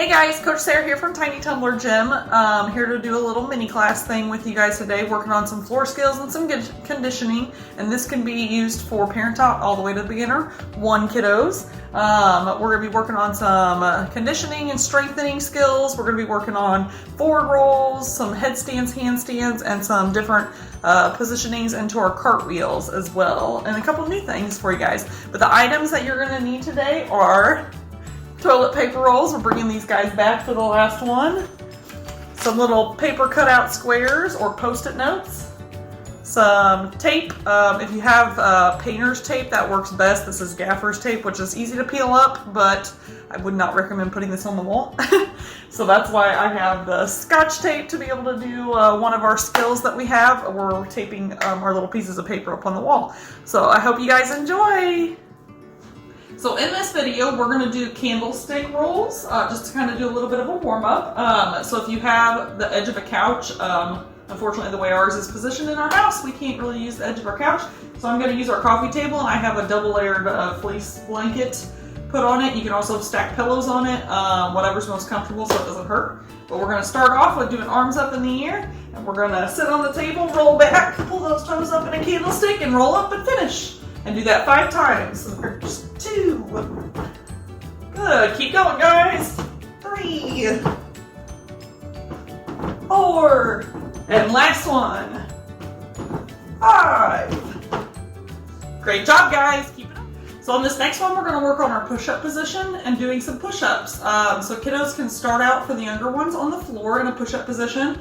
Hey guys, Coach Sarah here from Tiny Tumbler Gym. Here to do a little mini class thing with you guys today, working on some floor skills and some good conditioning. And this can be used for parent all the way to beginner, 1 kiddos. We're going to be working on some conditioning and strengthening skills. We're going to be working on forward rolls, some headstands, handstands, and some different positionings into our cartwheels as well. And a couple new things for you guys. But the items that you're going to need today are toilet paper rolls. We're bringing these guys back for the last one. Some little paper cutout squares or post-it notes. Some tape. If you have painter's tape, that works best. This is gaffer's tape, which is easy to peel up, but I would not recommend putting this on the wall. So that's why I have the Scotch tape to be able to do one of our skills that we have. We're taping our little pieces of paper up on the wall. So I hope you guys enjoy. So in this video, we're going to do candlestick rolls, just to kind of do a little bit of a warm-up. So if you have the edge of a couch, unfortunately the way ours is positioned in our house, we can't really use the edge of our couch. So I'm going to use our coffee table, and I have a double-layered fleece blanket put on it. You can also stack pillows on it, whatever's most comfortable so it doesn't hurt. But we're going to start off with doing arms up in the air, and we're going to sit on the table, roll back, pull those toes up in a candlestick, and roll up and finish. And do that 5 times. So there's 2. Good. Keep going, guys. 3. 4. And last one. 5. Great job, guys. Keep it up. So on this next one, we're going to work on our push-up position and doing some push-ups. So kiddos can start out for the younger ones on the floor in a push-up position.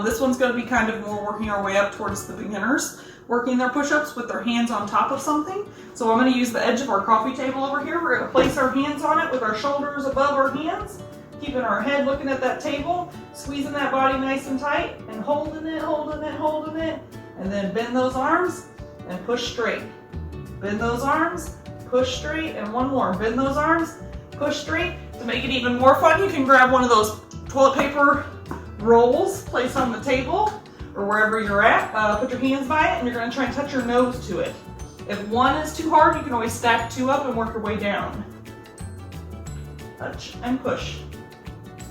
This one's going to be kind of more working our way up towards the beginners, working their push-ups with their hands on top of something. So I'm going to use the edge of our coffee table over here. We're going to place our hands on it with our shoulders above our hands, keeping our head looking at that table, squeezing that body nice and tight, and holding it, holding it, holding it. And then bend those arms and push straight. Bend those arms, push straight, and one more. Bend those arms, push straight. To make it even more fun, you can grab one of those toilet paper rolls, place on the table, or wherever you're at, put your hands by it, and you're going to try and touch your nose to it. If one is too hard, you can always stack 2 up and work your way down. Touch and push.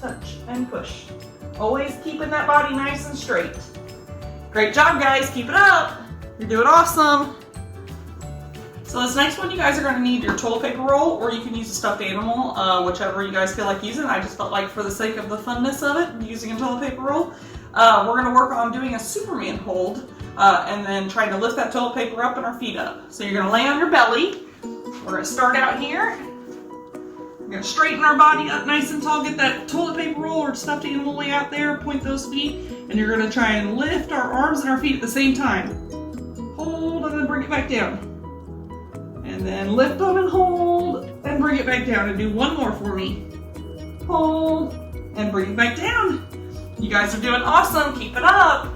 Touch and push. Always keeping that body nice and straight. Great job, guys. Keep it up. You're doing awesome. So this next one, you guys are going to need your toilet paper roll, or you can use a stuffed animal, whichever you guys feel like using. I just felt like for the sake of the funness of it, using a toilet paper roll. We're going to work on doing a Superman hold, and then trying to lift that toilet paper up and our feet up. So you're going to lay on your belly. We're going to start out here. We're going to straighten our body up nice and tall, get that toilet paper roll or stuffed animal way out there, point those feet, and you're going to try and lift our arms and our feet at the same time. Hold and then bring it back down. And then lift them and hold and bring it back down, and do one more for me. Hold and bring it back down. You guys are doing awesome. Keep it up.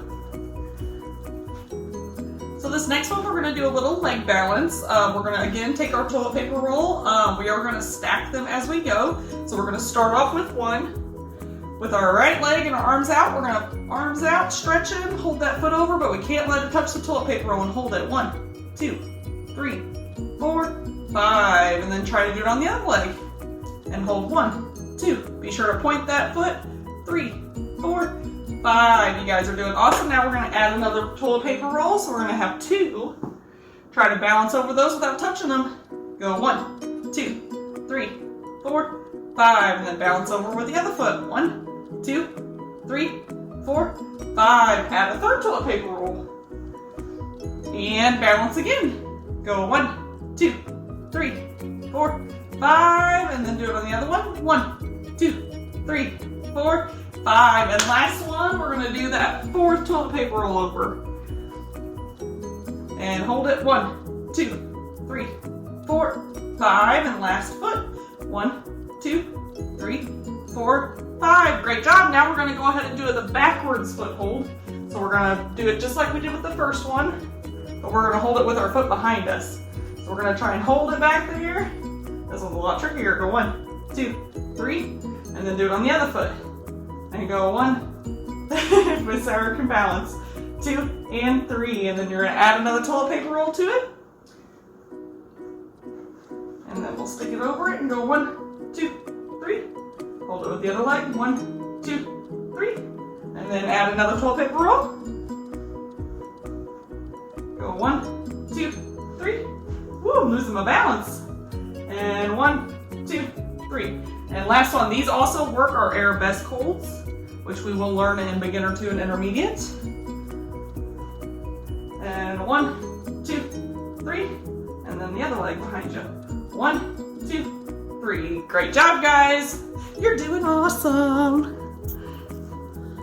So this next one, we're going to do a little leg balance. We're going to, again, take our toilet paper roll. We are going to stack them as we go. So we're going to start off with one. With our right leg and our arms out, we're going to arms out, stretch in, hold that foot over, but we can't let it touch the toilet paper roll, and hold it. 1, 2, 3, 4, 5. And then try to do it on the other leg. And hold 1, 2. Be sure to point that foot. 3, 4, 5. You guys are doing awesome. Now we're going to add another toilet paper roll. So we're going to have 2. Try to balance over those without touching them. Go 1, 2, 3, 4, 5. And then balance over with the other foot. 1, 2, 3, 4, 5. Add a third toilet paper roll. And balance again. Go 1, 2, 3, 4, 5. And then do it on the other one. 1, 2, 3, 4, 5. And last one, we're going to do that 4th toilet paper roll over. And hold it. 1, 2, 3, 4, 5. And last foot. 1, 2, 3, 4, 5. Great job. Now we're going to go ahead and do the backwards foot hold. So we're going to do it just like we did with the first one, but we're going to hold it with our foot behind us. So we're going to try and hold it back there. This one's a lot trickier. Go 1, 2, 3, and then do it on the other foot. And go 1, Miss Sarah can balance, 2 and 3, and then you're going to add another toilet paper roll to it. And then we'll stick it over it and go 1, 2, 3, Hold it with the other leg. 1, 2, 3. And then add another toilet paper roll. Go 1, 2, 3. Woo, I'm losing my balance. And 1, 2, 3. And last one, these also work our arabesque holds, which we will learn in beginner 2 and intermediate. And 1, 2, 3. And then the other leg behind you. 1, 2, 3. Great job, guys. You're doing awesome.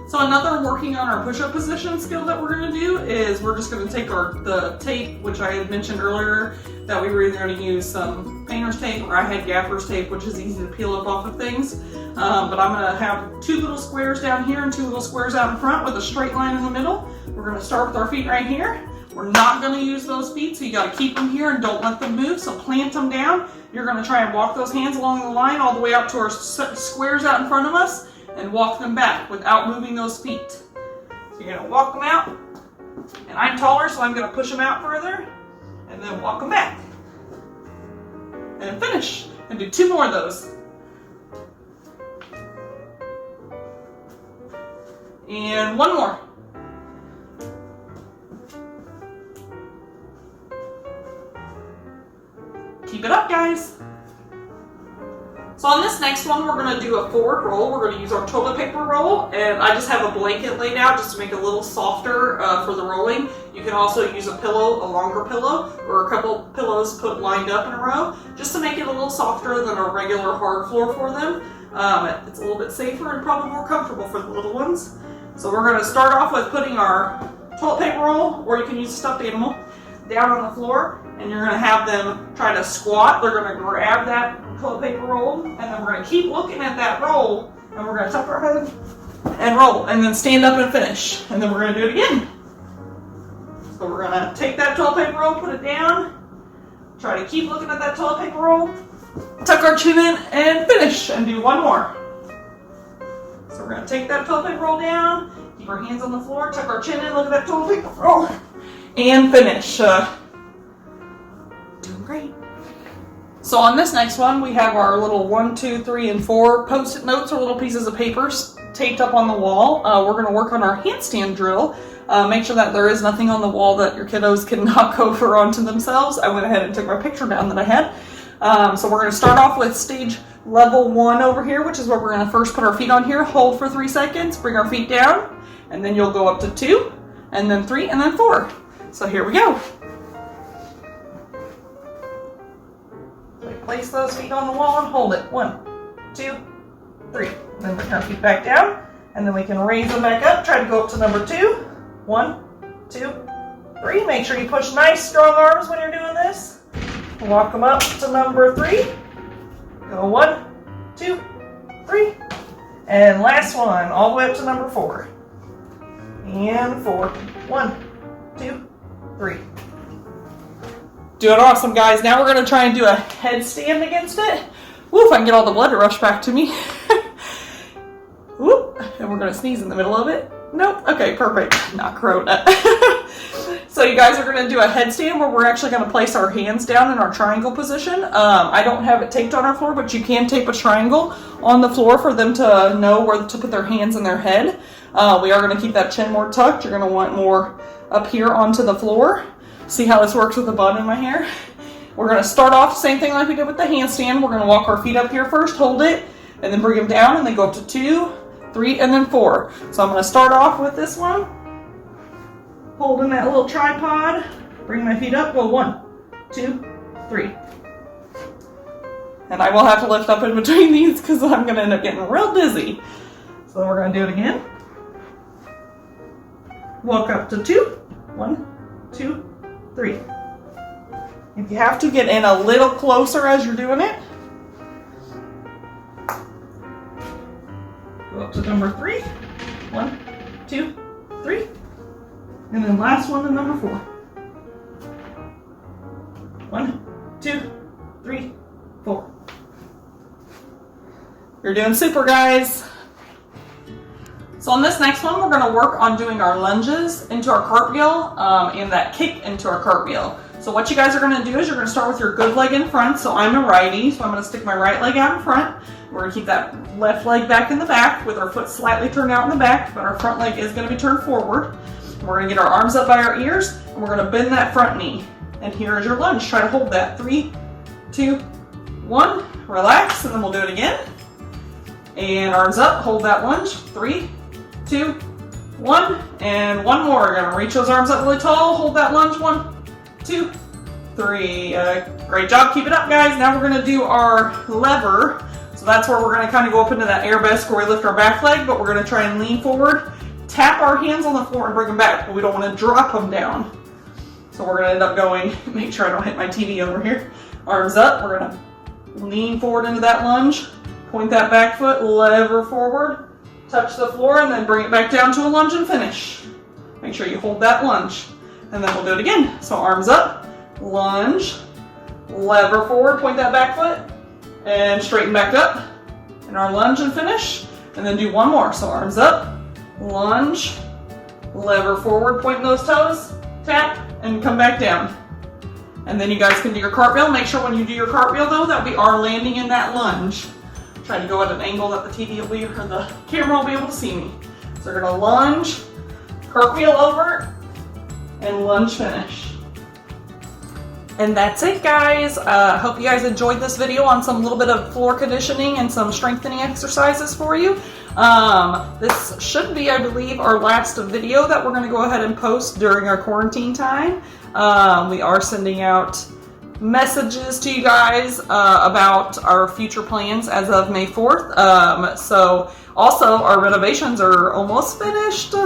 So another working on our push-up position skill that we're going to do is we're just going to take the tape, which I had mentioned earlier, that we were either going to use some painter's tape or I had gaffer's tape, which is easy to peel up off of things. But I'm going to have 2 little squares down here and 2 little squares out in front with a straight line in the middle. We're going to start with our feet right here. We're not going to use those feet, so you got to keep them here and don't let them move. So plant them down. You're going to try and walk those hands along the line all the way up to our squares out in front of us and walk them back without moving those feet. So you're going to walk them out. And I'm taller, so I'm going to push them out further and then walk them back. And finish. And do 2 more of those. And 1 more. Keep it up, guys. So on this next one, we're going to do a forward roll. We're going to use our toilet paper roll, and I just have a blanket laid out just to make it a little softer for the rolling. You can also use a pillow, a longer pillow, or a couple pillows put lined up in a row, just to make it a little softer than a regular hard floor for them. It's a little bit safer and probably more comfortable for the little ones. So we're going to start off with putting our toilet paper roll, or you can use a stuffed animal, down on the floor, and you're going to have them try to squat. They're going to grab that toilet paper roll, and then we're going to keep looking at that roll, and we're going to tuck our head and roll, and then stand up and finish, and then we're going to do it again. So we're going to take that toilet paper roll, put it down, try to keep looking at that toilet paper roll, tuck our chin in, and finish, and do 1 more. So we're going to take that toilet paper roll down, keep our hands on the floor, tuck our chin in, look at that toilet paper roll, and finish. Doing great. So on this next one, we have our little 1, 2, 3, and 4 post-it notes or little pieces of papers taped up on the wall. We're going to work on our handstand drill. Make sure that there is nothing on the wall that your kiddos can knock over onto themselves. I went ahead and took my picture down that I had. So we're going to start off with stage level 1 over here, which is where we're going to first put our feet on here, hold for 3 seconds, bring our feet down, and then you'll go up to 2, and then 3, and then 4. So here we go. Place those feet on the wall and hold it. 1, 2, 3. And then bring our feet back down, and then we can raise them back up. Try to go up to number 2. 1, 2, 3. Make sure you push nice, strong arms when you're doing this. Walk them up to number 3. Go 1, 2, 3. And last one, all the way up to number 4. And 4. 1, 2, 3. Doing awesome, guys. Now we're going to try and do a headstand against it. Woo, if I can get all the blood to rush back to me. Whoop, and we're going to sneeze in the middle of it. Nope. Okay, perfect. Not corona. So you guys are going to do a headstand where we're actually going to place our hands down in our triangle position. I don't have it taped on our floor, but you can tape a triangle on the floor for them to know where to put their hands in their head. We are going to keep that chin more tucked. You're going to want more up here onto the floor. See how this works with the bun in my hair? We're going to start off the same thing like we did with the handstand. We're going to walk our feet up here first, hold it, and then bring them down, and then go up to 2, 3, and then 4. So I'm going to start off with this one, holding that little tripod, bring my feet up, go 1, 2, 3. And I will have to lift up in between these because I'm going to end up getting real dizzy. So we're going to do it again. Walk up to 2, 1, 2, 3. If you have to, get in a little closer as you're doing it. Go up to number 3. 1, 2, 3. And then last one to number 4. 1, 2, 3, 4. You're doing super, guys. So on this next one, we're going to work on doing our lunges into our cartwheel and that kick into our cartwheel. So So what you guys are going to do is you're going to start with your good leg in front. So I'm a righty, so I'm going to stick my right leg out in front. We're going to keep that left leg back in the back with our foot slightly turned out in the back, but our front leg is going to be turned forward. We're going to get our arms up by our ears, and we're going to bend that front knee. And here is your lunge. Try to hold that. 3, 2, 1. Relax, and then we'll do it again. And arms up. Hold that lunge. 3, 2, 1. And one more. We're going to reach those arms up really tall. Hold that lunge. 1, 2, 3. Great job. Keep it up, guys. Now we're going to do our lever. So that's where we're going to kind of go up into that arabesque where we lift our back leg, but we're going to try and lean forward, tap our hands on the floor and bring them back, but we don't want to drop them down. So we're going to end up going, make sure I don't hit my TV over here. Arms up. We're going to lean forward into that lunge, point that back foot, lever forward, touch the floor, and then bring it back down to a lunge and finish. Make sure you hold that lunge. And then we'll do it again. So arms up, lunge, lever forward, point that back foot, and straighten back up. And our lunge and finish. And then do one more. So arms up, lunge, lever forward, point those toes, tap, and come back down. And then you guys can do your cartwheel. Make sure when you do your cartwheel though that we are landing in that lunge. Try to go at an angle that the TV will be, or the camera will be able to see me. So we're gonna lunge, cartwheel over, and lunge finish. And that's it, guys. Hope you guys enjoyed this video on some little bit of floor conditioning and some strengthening exercises for you. This should be, I believe, our last video that we're going to go ahead and post during our quarantine time. We are sending out messages to you guys about our future plans as of May 4th. So also our renovations are almost finished.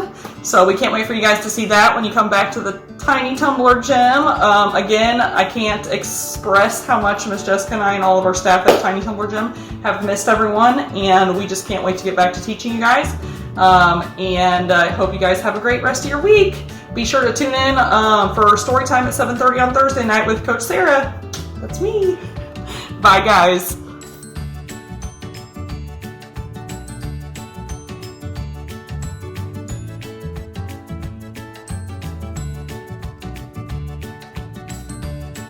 So we can't wait for you guys to see that when you come back to the Tiny Tumbler Gym. Again, I can't express how much Miss Jessica and I and all of our staff at Tiny Tumbler Gym have missed everyone, and we just can't wait to get back to teaching you guys. And I hope you guys have a great rest of your week. Be sure to tune in for story time at 7:30 on Thursday night with Coach Sarah. That's me. Bye, guys.